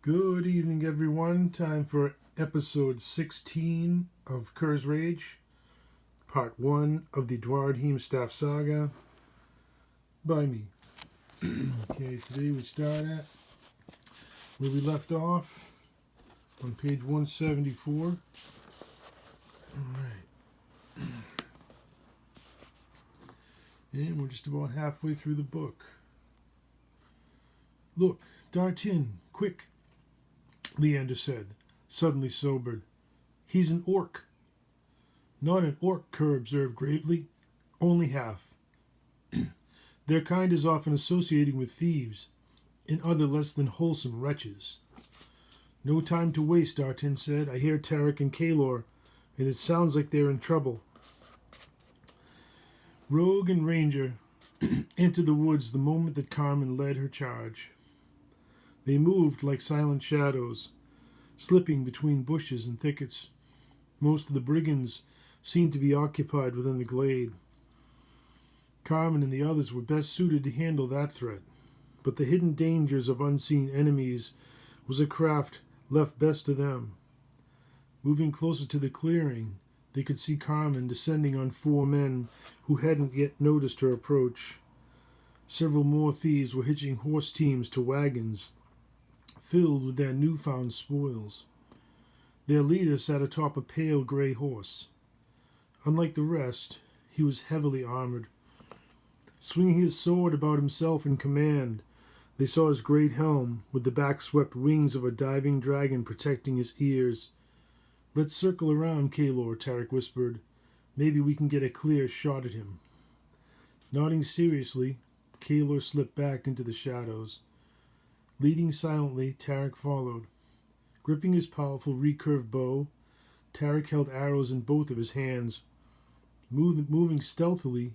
Good evening, everyone. Time for episode 16 of Kerr's Rage, part 1 of the Duaredheim staff saga by me. Okay, today we start at where we left off on page 174. Alright. And we're just about halfway through the book. Look, D'Artin, quick, Leander said, suddenly sobered. He's an orc. Not an orc, Kerr observed gravely. Only half. Their kind is often associated with thieves and other less than wholesome wretches. No time to waste, D'Artin said. I hear Tarek and Kalor, and it sounds like they're in trouble. Rogue and Ranger entered the woods the moment that Carmen led her charge. They moved like silent shadows, slipping between bushes and thickets. Most of the brigands seemed to be occupied within the glade. Carmen and the others were best suited to handle that threat, but the hidden dangers of unseen enemies was a craft left best to them. Moving closer to the clearing, they could see Carmen descending on 4 men who hadn't yet noticed her approach. Several more thieves were hitching horse teams to wagons filled with their newfound spoils. Their leader sat atop a pale gray horse. Unlike the rest, he was heavily armored. Swinging his sword about himself in command, they saw his great helm with the back-swept wings of a diving dragon protecting his ears. Let's circle around, Kalor, Tarek whispered. Maybe we can get a clear shot at him. Nodding seriously, Kalor slipped back into the shadows. Leading silently, Tarek followed. Gripping his powerful recurved bow, Tarek held arrows in both of his hands. Moving stealthily,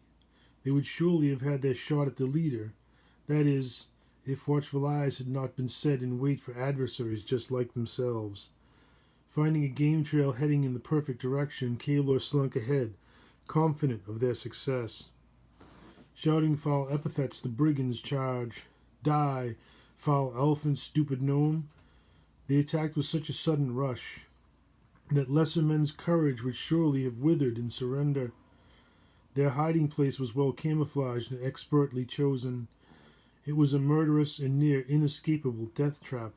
they would surely have had their shot at the leader. That is, if watchful eyes had not been set in wait for adversaries just like themselves. Finding a game trail heading in the perfect direction, Kalor slunk ahead, confident of their success. Shouting foul epithets the brigands charge. Die, foul elf and stupid gnome. They attacked with such a sudden rush that lesser men's courage would surely have withered in surrender. Their hiding place was well camouflaged and expertly chosen. It was a murderous and near inescapable death trap.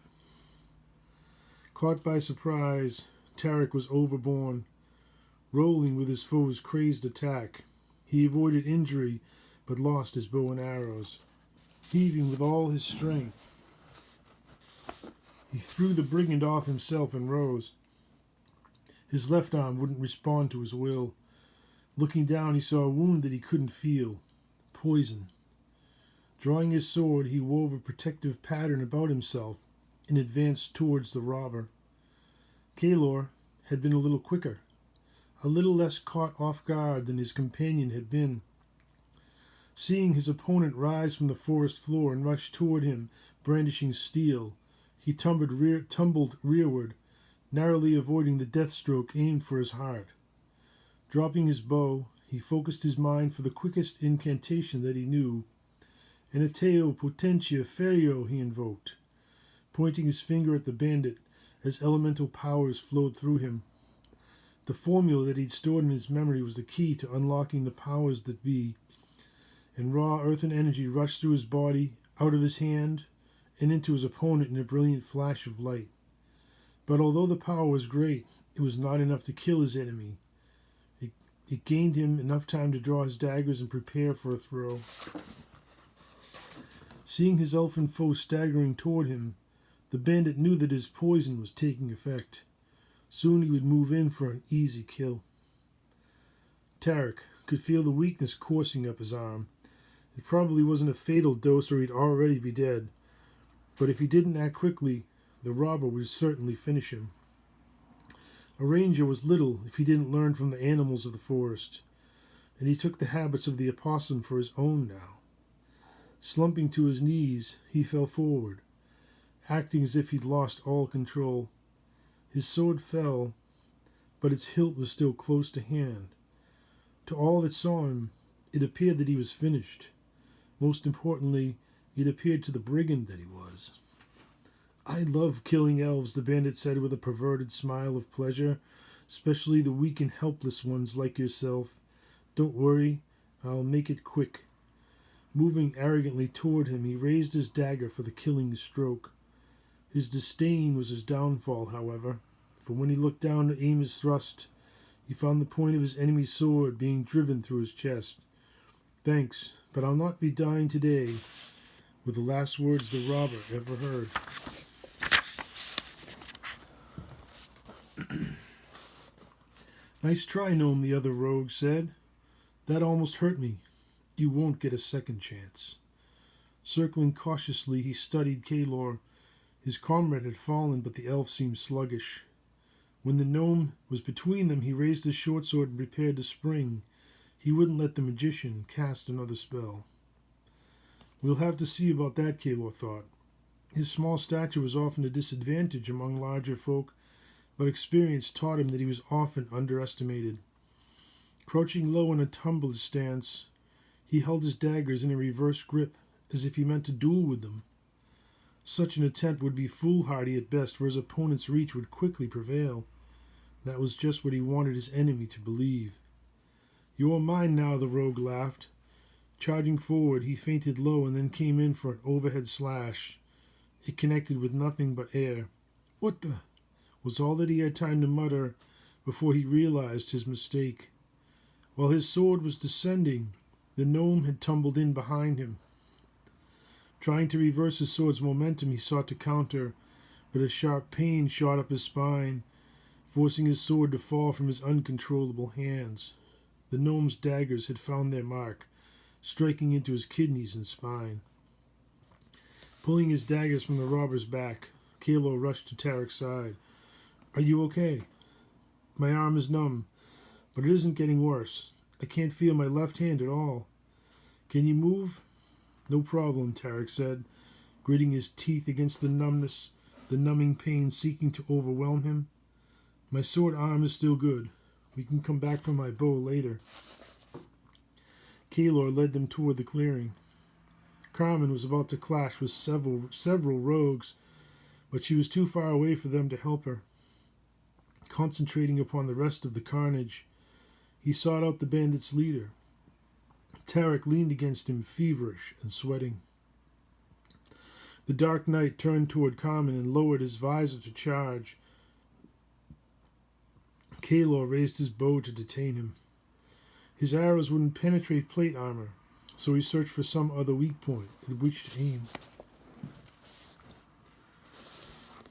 Caught by surprise, Tarek was overborne. Rolling with his foe's crazed attack, he avoided injury but lost his bow and arrows. Heaving with all his strength, he threw the brigand off himself and rose. His left arm wouldn't respond to his will. Looking down, he saw a wound that he couldn't feel. Poison. Drawing his sword, he wove a protective pattern about himself and advanced towards the robber. Kalor had been a little quicker, a little less caught off guard than his companion had been. Seeing his opponent rise from the forest floor and rush toward him, brandishing steel, he tumbled rearward, narrowly avoiding the death stroke aimed for his heart. Dropping his bow, he focused his mind for the quickest incantation that he knew. Eneteo potentia ferio, he invoked, pointing his finger at the bandit as elemental powers flowed through him. The formula that he'd stored in his memory was the key to unlocking the powers that be, and raw earthen energy rushed through his body, out of his hand, and into his opponent in a brilliant flash of light. But although the power was great, it was not enough to kill his enemy. It gained him enough time to draw his daggers and prepare for a throw. Seeing his elfin foe staggering toward him, the bandit knew that his poison was taking effect. Soon he would move in for an easy kill. Tarek could feel the weakness coursing up his arm. It probably wasn't a fatal dose or he'd already be dead. But if he didn't act quickly, the robber would certainly finish him. A ranger was little if he didn't learn from the animals of the forest, and he took the habits of the opossum for his own now. Slumping to his knees, he fell forward, acting as if he'd lost all control. His sword fell, but its hilt was still close to hand. To all that saw him, it appeared that he was finished. Most importantly, it appeared to the brigand that he was. I love killing elves, the bandit said with a perverted smile of pleasure, especially the weak and helpless ones like yourself. Don't worry, I'll make it quick. Moving arrogantly toward him, he raised his dagger for the killing stroke. His disdain was his downfall, however, for when he looked down to aim his thrust, he found the point of his enemy's sword being driven through his chest. Thanks, but I'll not be dying today, were the last words the robber ever heard. Nice try, gnome, the other rogue said. That almost hurt me. You won't get a second chance. Circling cautiously, he studied Kalor. His comrade had fallen, but the elf seemed sluggish. When the gnome was between them, he raised his short sword and prepared to spring. He wouldn't let the magician cast another spell. We'll have to see about that, Kalor thought. His small stature was often a disadvantage among larger folk, but experience taught him that he was often underestimated. Crouching low in a tumbler's stance, he held his daggers in a reverse grip, as if he meant to duel with them. Such an attempt would be foolhardy at best, for his opponent's reach would quickly prevail. That was just what he wanted his enemy to believe. "You're mine now," the rogue laughed. Charging forward, he feinted low and then came in for an overhead slash. It connected with nothing but air. "What the?" was all that he had time to mutter before he realized his mistake. While his sword was descending, the gnome had tumbled in behind him. Trying to reverse his sword's momentum, he sought to counter, but a sharp pain shot up his spine, forcing his sword to fall from his uncontrollable hands. The gnome's daggers had found their mark, striking into his kidneys and spine. Pulling his daggers from the robber's back, Kalor rushed to Tarek's side. "Are you okay?" "My arm is numb, but it isn't getting worse. I can't feel my left hand at all." "Can you move?" "No problem," Tarek said, gritting his teeth against the numbness, the numbing pain seeking to overwhelm him. "My sword arm is still good. We can come back for my bow later." Kalor led them toward the clearing. Carmen was about to clash with several rogues, but she was too far away for them to help her. Concentrating upon the rest of the carnage, he sought out the bandit's leader. Tarek leaned against him, feverish and sweating. The Dark Knight turned toward Carmen and lowered his visor to charge. Kalor raised his bow to detain him. His arrows wouldn't penetrate plate armor, so he searched for some other weak point at which to aim.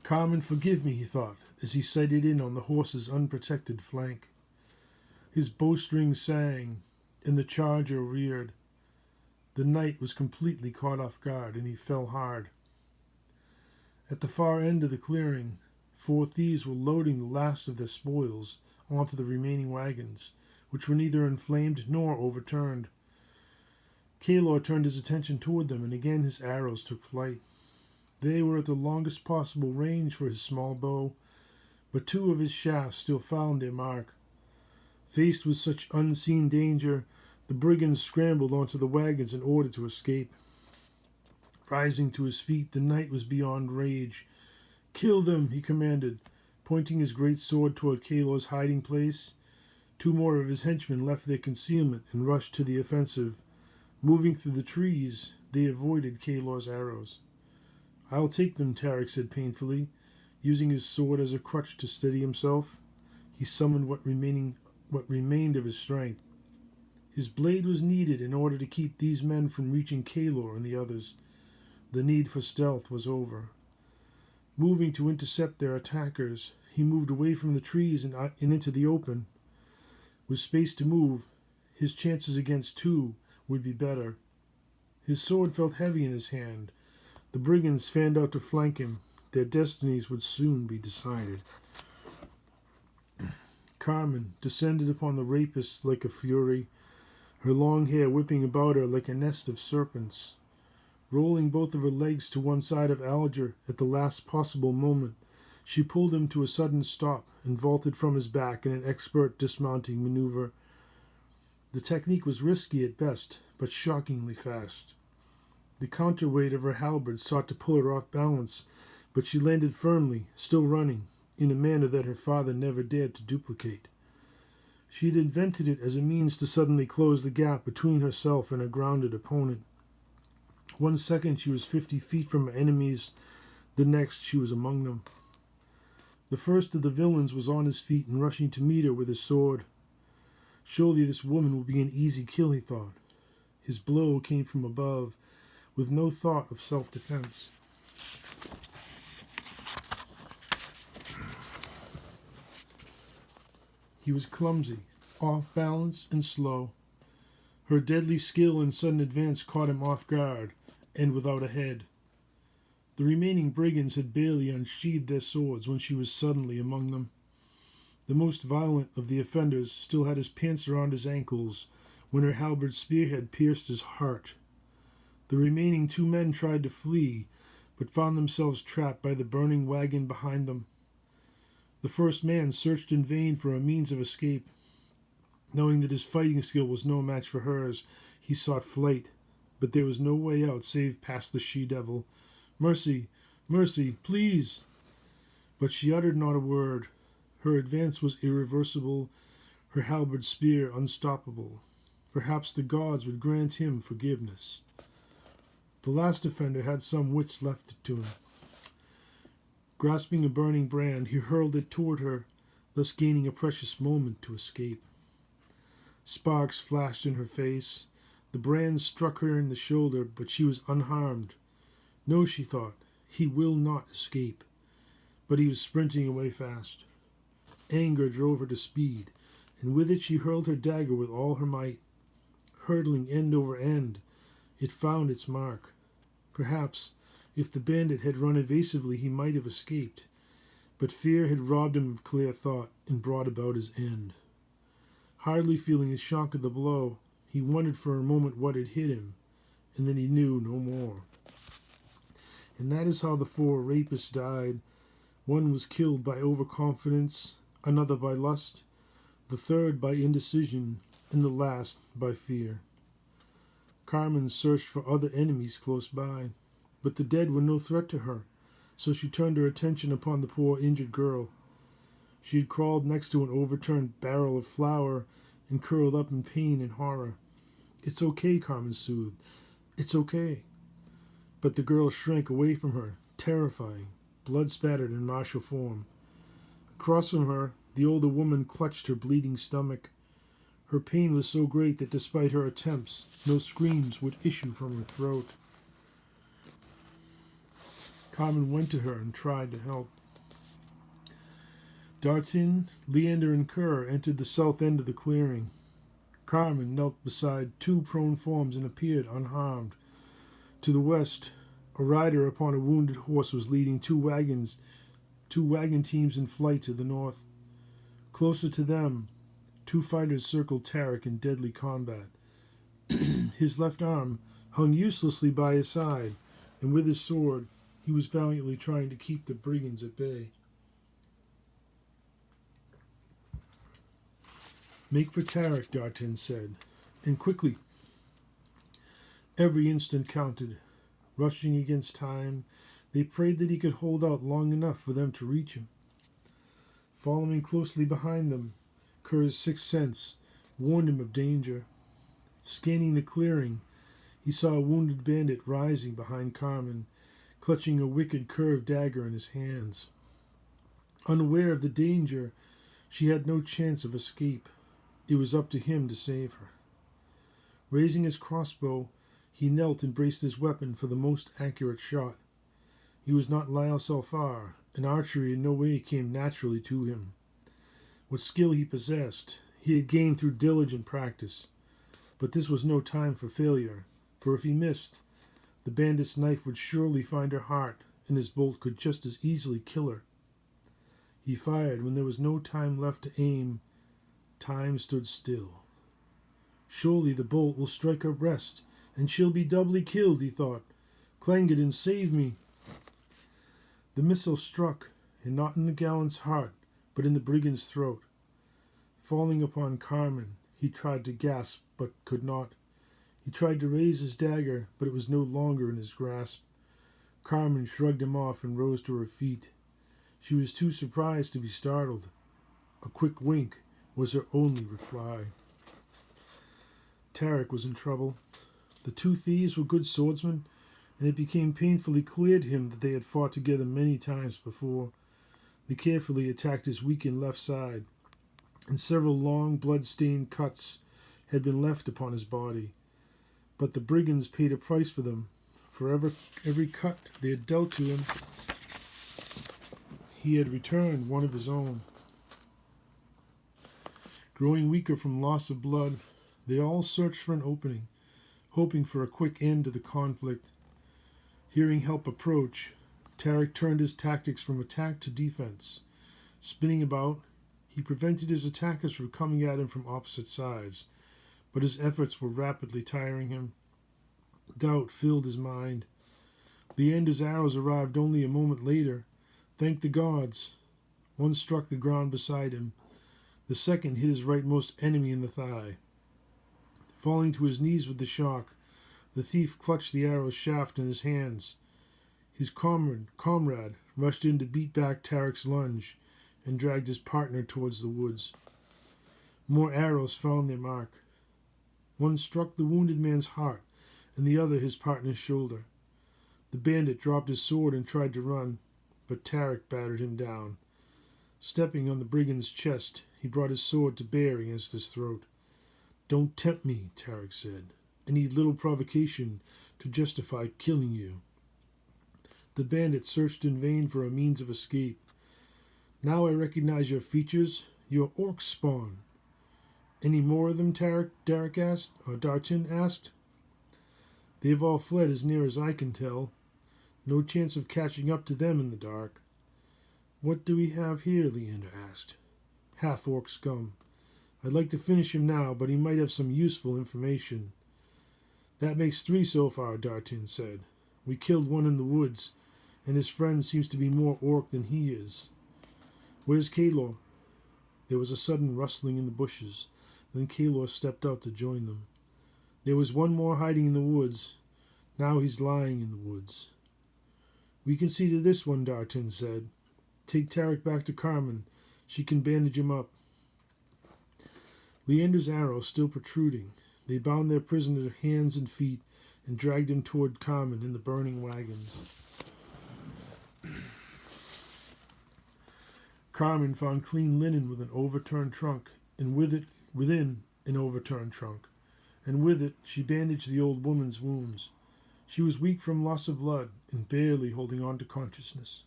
"Carmen, forgive me," he thought, as he sighted in on the horse's unprotected flank. His bowstring sang, and the charger reared. The knight was completely caught off guard, and he fell hard. At the far end of the clearing, 4 thieves were loading the last of their spoils onto the remaining wagons, which were neither inflamed nor overturned. Kalor turned his attention toward them, and again his arrows took flight. They were at the longest possible range for his small bow, but 2 of his shafts still found their mark. Faced with such unseen danger, the brigands scrambled onto the wagons in order to escape. Rising to his feet, the knight was beyond rage. "Kill them," he commanded, pointing his great sword toward Kalor's hiding place. 2 more of his henchmen left their concealment and rushed to the offensive. Moving through the trees, they avoided Kalor's arrows. "I'll take them," Tarek said painfully, using his sword as a crutch to steady himself. He summoned what remained of his strength. His blade was needed in order to keep these men from reaching Kalor and the others. The need for stealth was over. Moving to intercept their attackers, he moved away from the trees and into the open. With space to move, his chances against 2 would be better. His sword felt heavy in his hand. The brigands fanned out to flank him. Their destinies would soon be decided. Carmen descended upon the rapists like a fury, her long hair whipping about her like a nest of serpents. Rolling both of her legs to one side of Alger at the last possible moment, she pulled him to a sudden stop and vaulted from his back in an expert dismounting maneuver. The technique was risky at best, but shockingly fast. The counterweight of her halberd sought to pull her off balance, but she landed firmly, still running, in a manner that her father never dared to duplicate. She had invented it as a means to suddenly close the gap between herself and her grounded opponent. 1 second she was 50 feet from her enemies, the next she was among them. The first of the villains was on his feet and rushing to meet her with his sword. Surely this woman will be an easy kill, he thought. His blow came from above, with no thought of self-defense. He was clumsy, off balance, and slow. Her deadly skill and sudden advance caught him off guard, and without a head. The remaining brigands had barely unsheathed their swords when she was suddenly among them. The most violent of the offenders still had his pants around his ankles when her halberd spearhead pierced his heart. The remaining 2 men tried to flee, but found themselves trapped by the burning wagon behind them. The first man searched in vain for a means of escape. Knowing that his fighting skill was no match for hers, he sought flight, but there was no way out save past the she-devil. "Mercy, mercy, please!" But she uttered not a word. Her advance was irreversible, her halberd spear unstoppable. Perhaps the gods would grant him forgiveness. The last offender had some wits left to him. Grasping a burning brand, he hurled it toward her, thus gaining a precious moment to escape. Sparks flashed in her face. The brand struck her in the shoulder, but she was unharmed. No, she thought, he will not escape. But he was sprinting away fast. Anger drove her to speed, and with it she hurled her dagger with all her might. Hurtling end over end, it found its mark. Perhaps, if the bandit had run evasively, he might have escaped, but fear had robbed him of clear thought and brought about his end. Hardly feeling the shock of the blow, he wondered for a moment what had hit him, and then he knew no more. And that is how the 4 rapists died. One was killed by overconfidence, another by lust, the third by indecision, and the last by fear. Carmen searched for other enemies close by, but the dead were no threat to her, so she turned her attention upon the poor injured girl. She had crawled next to an overturned barrel of flour and curled up in pain and horror. "It's okay," Carmen soothed. "It's okay." But the girl shrank away from her, terrifying, blood-spattered in martial form. Across from her, the older woman clutched her bleeding stomach. Her pain was so great that despite her attempts, no screams would issue from her throat. Carmen went to her and tried to help. Dartin, Leander, and Kerr entered the south end of the clearing. Carmen knelt beside 2 prone forms and appeared unharmed. To the west, a rider upon a wounded horse was leading 2 wagon teams in flight to the north. Closer to them, 2 fighters circled Tarek in deadly combat. His left arm hung uselessly by his side, and with his sword, he was valiantly trying to keep the brigands at bay. "Make for Tarek," Dartin said, "and quickly." Every instant counted. Rushing against time, they prayed that he could hold out long enough for them to reach him. Following closely behind them, Kerr's sixth sense warned him of danger. Scanning the clearing, he saw a wounded bandit rising behind Carmen, clutching a wicked curved dagger in his hands. Unaware of the danger, she had no chance of escape. It was up to him to save her. Raising his crossbow, he knelt and braced his weapon for the most accurate shot. He was not Lyle Salfar, and archery in no way came naturally to him. What skill he possessed, he had gained through diligent practice. But this was no time for failure, for if he missed, the bandit's knife would surely find her heart, and his bolt could just as easily kill her. He fired when there was no time left to aim. Time stood still. Surely the bolt will strike her breast, and she'll be doubly killed, he thought. Clangadin, save me. The missile struck, and not in the gallant's heart, but in the brigand's throat. Falling upon Carmen, he tried to gasp, but could not. He tried to raise his dagger, but it was no longer in his grasp. Carmen shrugged him off and rose to her feet. She was too surprised to be startled. A quick wink was her only reply. Tarek was in trouble. The two thieves were good swordsmen, and it became painfully clear to him that they had fought together many times before. They carefully attacked his weakened left side, and several long, blood-stained cuts had been left upon his body. But the brigands paid a price for them. For every cut they had dealt to him, he had returned one of his own. Growing weaker from loss of blood, they all searched for an opening, hoping for a quick end to the conflict. Hearing help approach, Tarek turned his tactics from attack to defense. Spinning about, he prevented his attackers from coming at him from opposite sides, but his efforts were rapidly tiring him. Doubt filled his mind. Leander's arrows arrived only a moment later. Thank the gods. One struck the ground beside him. The second hit his rightmost enemy in the thigh. Falling to his knees with the shock, the thief clutched the arrow's shaft in his hands. His comrade rushed in to beat back Tarek's lunge and dragged his partner towards the woods. More arrows found their mark. One struck the wounded man's heart, and the other his partner's shoulder. The bandit dropped his sword and tried to run, but Tarek battered him down. Stepping on the brigand's chest, he brought his sword to bear against his throat. "Don't tempt me," Tarek said. "I need little provocation to justify killing you." The bandit searched in vain for a means of escape. "Now I recognize your features. You're orc spawn." "Any more of them?" Dartin asked. "They've all fled as near as I can tell. No chance of catching up to them in the dark." "What do we have here?" Leander asked. "Half-orc scum. I'd like to finish him now, but he might have some useful information." "That makes 3 so far," Dartin said. "We killed one in the woods, and his friend seems to be more orc than he is. Where's Kalor?" There was a sudden rustling in the bushes. Then Kalor stepped out to join them. "There was one more hiding in the woods. Now he's lying in the woods." "We can see to this one," Dartin said. "Take Tarek back to Carmen. She can bandage him up." Leander's arrow still protruding, they bound their prisoner hands and feet and dragged him toward Carmen in the burning wagons. Carmen found clean linen with an overturned trunk, and within an overturned trunk, and with it she bandaged the old woman's wounds. She was weak from loss of blood and barely holding on to consciousness.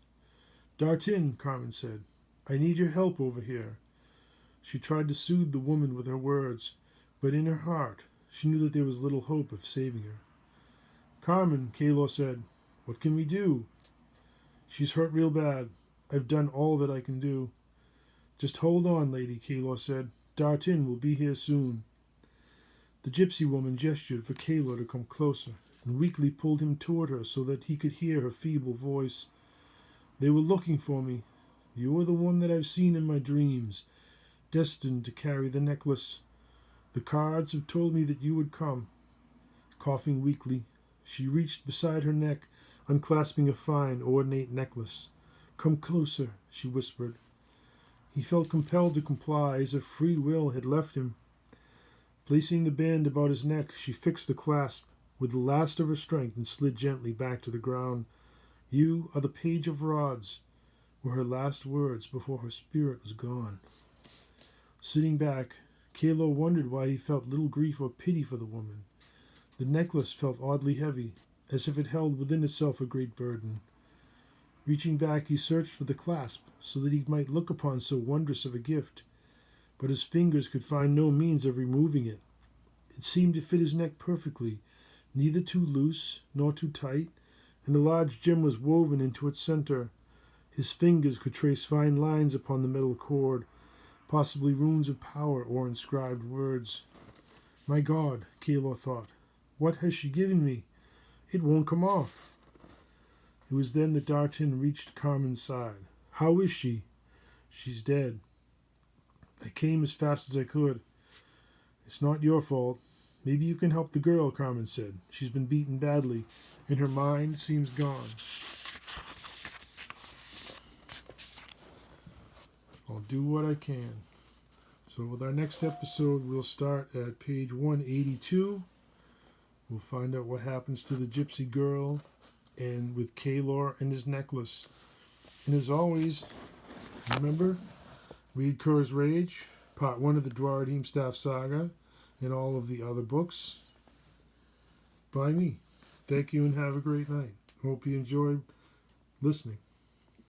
"Dartin," Carmen said, "I need your help over here." She tried to soothe the woman with her words, but in her heart she knew that there was little hope of saving her. "Carmen," Kalor said, "what can we do?" "She's hurt real bad. I've done all that I can do." "Just hold on, lady," Kalor said. "Dartin will be here soon." The gypsy woman gestured for Kalor to come closer and weakly pulled him toward her so that he could hear her feeble voice. "They were looking for me. You are the one that I've seen in my dreams, destined to carry the necklace. The cards have told me that you would come." Coughing weakly, she reached beside her neck, unclasping a fine, ornate necklace. "Come closer," she whispered. He felt compelled to comply, as if free will had left him. Placing the band about his neck, she fixed the clasp with the last of her strength and slid gently back to the ground. "You are the Page of Rods," were her last words before her spirit was gone. Sitting back, Kalor wondered why he felt little grief or pity for the woman. The necklace felt oddly heavy, as if it held within itself a great burden. Reaching back, he searched for the clasp, so that he might look upon so wondrous of a gift, but his fingers could find no means of removing it. It seemed to fit his neck perfectly, neither too loose nor too tight, and a large gem was woven into its center. His fingers could trace fine lines upon the metal cord, possibly runes of power or inscribed words. "My God," Kalor thought, "what has she given me? It won't come off." It was then that Dartin reached Carmen's side. "How is she?" "She's dead. I came as fast as I could." "It's not your fault. Maybe you can help the girl, Carmen said. She's been beaten badly, and her mind seems gone. I'll do what I can. So with our next episode, we'll start at page 182. We'll find out what happens to the gypsy girl and with Kaylor and his necklace. And as always, remember, read Kerr's Rage, part 1 of the Duaredheim Staff Saga, and all of the other books by me. Thank you and have a great night. Hope you enjoyed listening.